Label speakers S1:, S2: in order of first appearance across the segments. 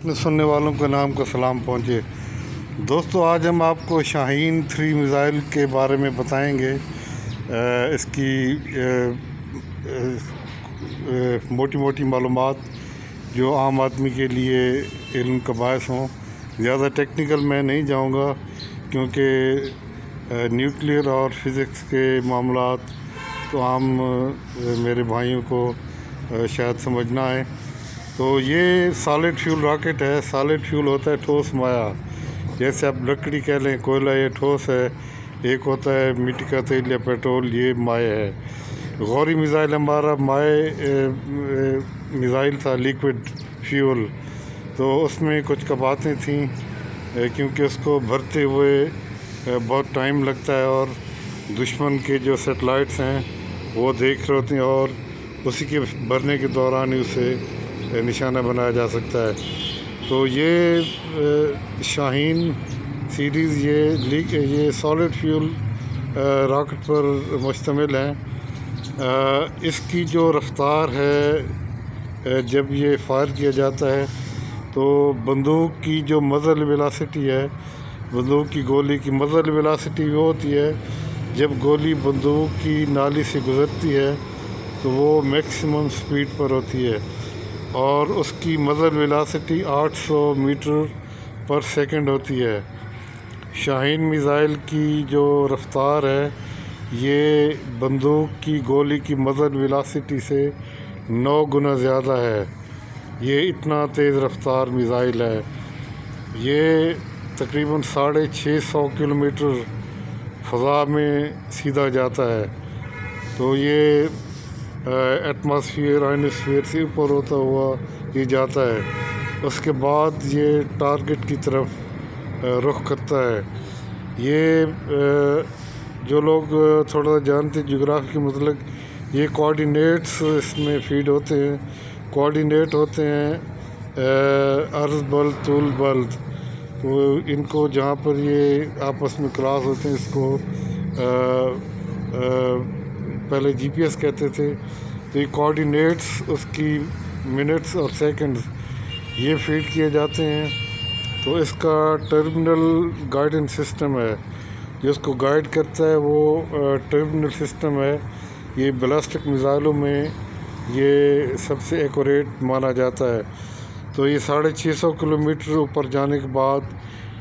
S1: اپنے سننے والوں کے نام کا سلام پہنچے۔ دوستو، آج ہم آپ کو شاہین 3 میزائل کے بارے میں بتائیں گے۔ اس کی موٹی موٹی معلومات جو عام آدمی کے لیے علم کا باعث ہوں۔ زیادہ ٹیکنیکل میں نہیں جاؤں گا کیونکہ نیوکلیئر اور فزکس کے معاملات تو عام میرے بھائیوں کو شاید سمجھنا ہے۔ تو یہ سالڈ فیول راکٹ ہے۔ سالڈ فیول ہوتا ہے ٹھوس مایع، جیسے آپ لکڑی کہہ لیں، کوئلہ یہ ٹھوس ہے، ایک ہوتا ہے مٹی کا تیل یا پیٹرول، یہ مائع ہے۔ غوری میزائل ہمارا مائع میزائل تھا، لیکوڈ فیول، تو اس میں کچھ کباتیں تھیں کیونکہ اس کو بھرتے ہوئے بہت ٹائم لگتا ہے اور دشمن کے جو سیٹلائٹس ہیں وہ دیکھ رہے ہوتے ہیں اور اسی کے بھرنے کے دوران ہی اسے نشانہ بنایا جا سکتا ہے۔ تو یہ شاہین سیریز یہ سالڈ فیول راکٹ پر مشتمل ہے۔ اس کی جو رفتار ہے جب یہ فائر کیا جاتا ہے تو بندوق کی جو مزل ویلاسٹی ہے، بندوق کی گولی کی مزل ویلاسٹی وہ ہوتی ہے جب گولی بندوق کی نالی سے گزرتی ہے تو وہ میکسیمم سپیڈ پر ہوتی ہے اور اس کی مزل ویلاسٹی 800 میٹر پر سیکنڈ ہوتی ہے۔ شاہین میزائل کی جو رفتار ہے یہ بندوق کی گولی کی مزل ویلاسٹی سے 9 گنا زیادہ ہے۔ یہ اتنا تیز رفتار میزائل ہے۔ یہ تقریباً 650 کلومیٹر فضا میں سیدھا جاتا ہے۔ تو یہ آئنوسفیئر سے اوپر ہوتا ہوا یہ جاتا ہے۔ اس کے بعد یہ ٹارگٹ کی طرف رخ کرتا ہے۔ یہ جو لوگ تھوڑا جانتے جغرافی کے متعلق، یہ کوآرڈینیٹس اس میں فیڈ ہوتے ہیں۔ کوآرڈینیٹ ہوتے ہیں عرض بلد، طول بلد، تو ان کو جہاں پر یہ آپس میں کراس ہوتے ہیں اس کو پہلے جی پی ایس کہتے تھے۔ تو یہ کوآرڈینیٹس، اس کی منٹس اور سیکنڈز یہ فیڈ کیے جاتے ہیں۔ تو اس کا ٹرمینل گائیڈنس سسٹم ہے، جو اس کو گائیڈ کرتا ہے وہ ٹرمینل سسٹم ہے۔ یہ بیلسٹک میزائلوں میں یہ سب سے ایکوریٹ مانا جاتا ہے۔ تو یہ 650 کلومیٹر اوپر جانے کے بعد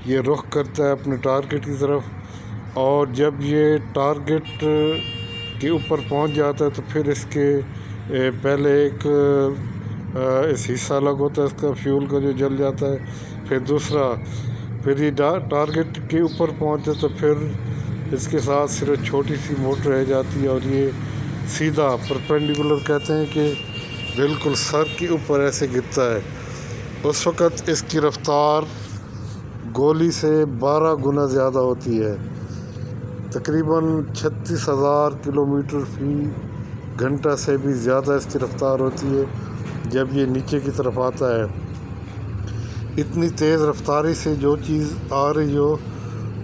S1: یہ رخ کرتا ہے اپنے ٹارگٹ کی طرف، اور جب یہ ٹارگٹ کے اوپر پہنچ جاتا ہے تو پھر اس کے پہلے ایک اس حصہ الگ ہوتا ہے اس کا فیول کا جو جل جاتا ہے، پھر دوسرا، پھر یہ ٹارگٹ کے اوپر پہنچتا ہے تو پھر اس کے ساتھ صرف چھوٹی سی موٹر رہ جاتی ہے اور یہ سیدھا پرپینڈیکولر کہتے ہیں کہ بالکل سر کے اوپر ایسے گرتا ہے۔ اس وقت اس کی رفتار گولی سے 12 گنا زیادہ ہوتی ہے، تقریباً 36,000 کلومیٹر فی گھنٹہ سے بھی زیادہ اس کی رفتار ہوتی ہے جب یہ نیچے کی طرف آتا ہے۔ اتنی تیز رفتاری سے جو چیز آ رہی ہو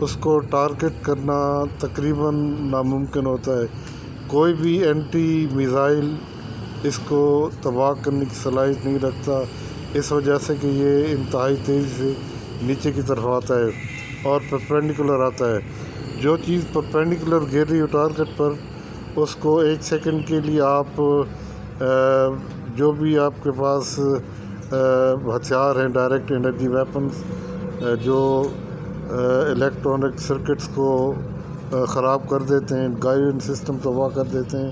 S1: اس کو ٹارگٹ کرنا تقریباً ناممکن ہوتا ہے۔ کوئی بھی اینٹی میزائل اس کو تباہ کرنے کی صلاحیت نہیں رکھتا، اس وجہ سے کہ یہ انتہائی تیزی سے نیچے کی طرف آتا ہے اور پرپینڈیکولر آتا ہے۔ جو چیز پرپینڈیکولر گر رہی ہو ٹارگٹ پر، اس کو 1 سیکنڈ کے لیے آپ جو بھی آپ کے پاس ہتھیار ہیں، ڈائریکٹ انرجی ویپنز، جو الیکٹرانک سرکٹس کو خراب کر دیتے ہیں، گائیڈنس سسٹم تباہ کر دیتے ہیں،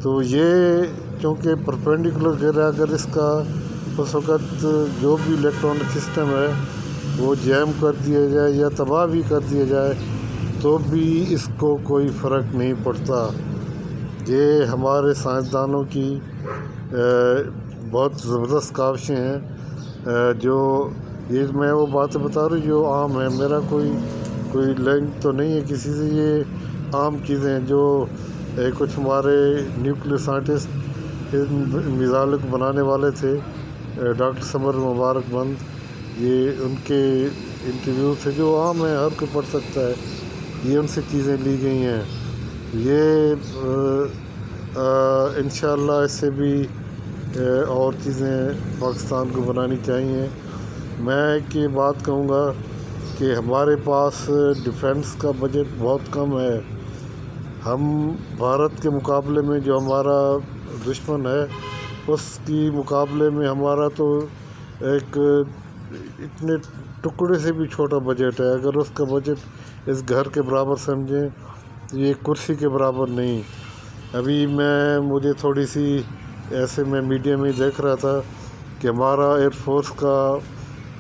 S1: تو یہ چونکہ پرپینڈیکولر گر رہا ہے، اگر اس کا اس وقت جو بھی الیکٹرانک سسٹم ہے وہ جیم کر دیا جائے یا تباہ بھی کر دیا جائے تو بھی اس کو کوئی فرق نہیں پڑتا۔ یہ ہمارے سائنسدانوں کی بہت زبردست کاوشیں ہیں، جو یہ میں وہ باتیں بتا رہا ہوں جو عام ہیں۔ میرا کوئی لنک تو نہیں ہے کسی سے، یہ عام چیزیں ہیں جو کچھ ہمارے نیوکلیئر سائنٹسٹ میزائل کو بنانے والے تھے، ڈاکٹر سمر مبارک بند، یہ ان کے انٹرویو تھے جو عام ہیں، ہر کوئی پڑھ سکتا ہے، یہ ان سے چیزیں لی گئی ہیں۔ یہ انشاءاللہ اس سے بھی اور چیزیں پاکستان کو بنانی چاہیے میں ایک یہ بات کہوں گا کہ ہمارے پاس ڈیفینس کا بجٹ بہت کم ہے. ہم بھارت کے مقابلے میں جو ہمارا دشمن ہے اس کی مقابلے میں ہمارا تو ایک اتنے ٹکڑے سے بھی چھوٹا بجٹ ہے. اگر اس کا بجٹ اس گھر کے برابر سمجھیں تو یہ کرسی کے برابر نہیں. ابھی مجھے تھوڑی سی ایسے میں میڈیا میں دیکھ رہا تھا کہ ہمارا ایئر فورس کا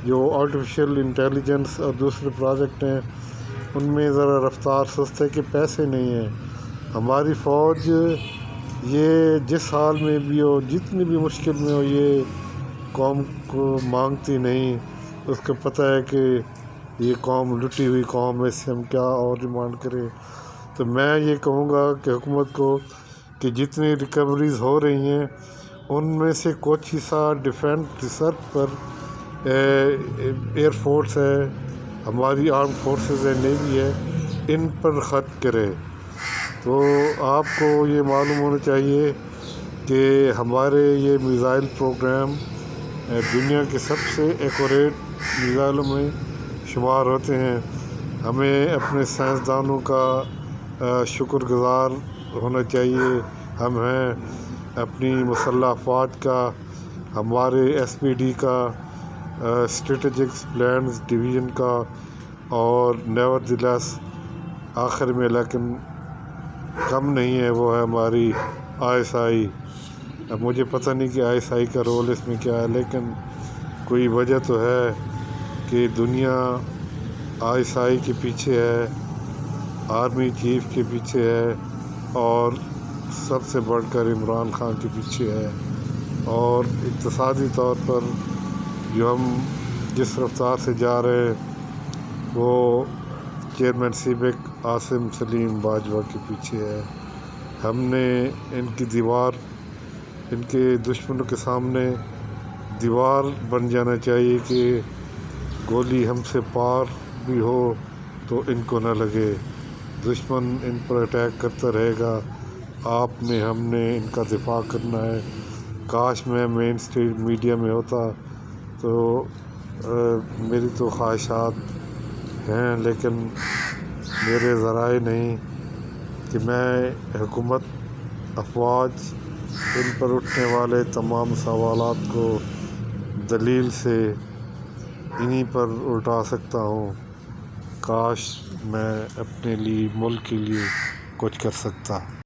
S1: جو آرٹیفیشیل انٹیلیجنس اور دوسرے پروجیکٹ ہیں ان میں ذرا رفتار سست ہے کہ پیسے نہیں ہیں. ہماری فوج یہ جس حال میں بھی ہو، جتنی بھی مشکل میں ہو، یہ قوم کو مانگتی نہیں. اس کو پتہ ہے کہ یہ قوم لٹی ہوئی قوم ہے، اس سے ہم کیا اور ڈیمانڈ کریں. تو میں یہ کہوں گا کہ حکومت کو کہ جتنی ریکوریز ہو رہی ہیں ان میں سے کچھ حصہ defence research per air force ہے، ہماری آرم فورسز ہے، نیوی ہے، ان پر خرچ کرے. تو آپ کو یہ معلوم ہونا چاہیے کہ ہمارے یہ میزائل پروگرام دنیا کے سب سے ایکوریٹ میزائلوں میں شمار ہوتے ہیں. ہمیں اپنے سائنسدانوں کا شکر گزار ہونا چاہیے. ہم ہیں اپنی مسلح افواج کا، ہمارے ایس پی ڈی کا، اسٹریٹجک پلانز ڈویژن کا، اور نیور دی لیس آخر میں لیکن کم نہیں ہے وہ ہے ہماری آئی ایس آئی. اب مجھے پتہ نہیں کہ آئی ایس آئی کا رول اس میں کیا ہے، لیکن کوئی وجہ تو ہے کہ دنیا آئی ایس آئی کے پیچھے ہے، آرمی چیف کے پیچھے ہے، اور سب سے بڑھ کر عمران خان کے پیچھے ہے. اور اقتصادی طور پر جو ہم جس رفتار سے جا رہے ہیں وہ چیئرمین سیبک عاصم سلیم باجوہ کے پیچھے ہے. ہم نے ان کی دیوار، ان کے دشمنوں کے سامنے دیوار بن جانا چاہیے کہ گولی ہم سے پار بھی ہو تو ان کو نہ لگے. دشمن ان پر اٹیک کرتا رہے گا، آپ نے ہم نے ان کا دفاع کرنا ہے. کاش میں مین اسٹریم میڈیا میں ہوتا تو میری تو خواہشات ہیں لیکن میرے ذرائع نہیں کہ میں حکومت، افواج، ان پر اٹھنے والے تمام سوالات کو دلیل سے انہی پر الٹا سکتا ہوں. کاش میں اپنے لیے، ملک کے لیے کچھ کر سکتا.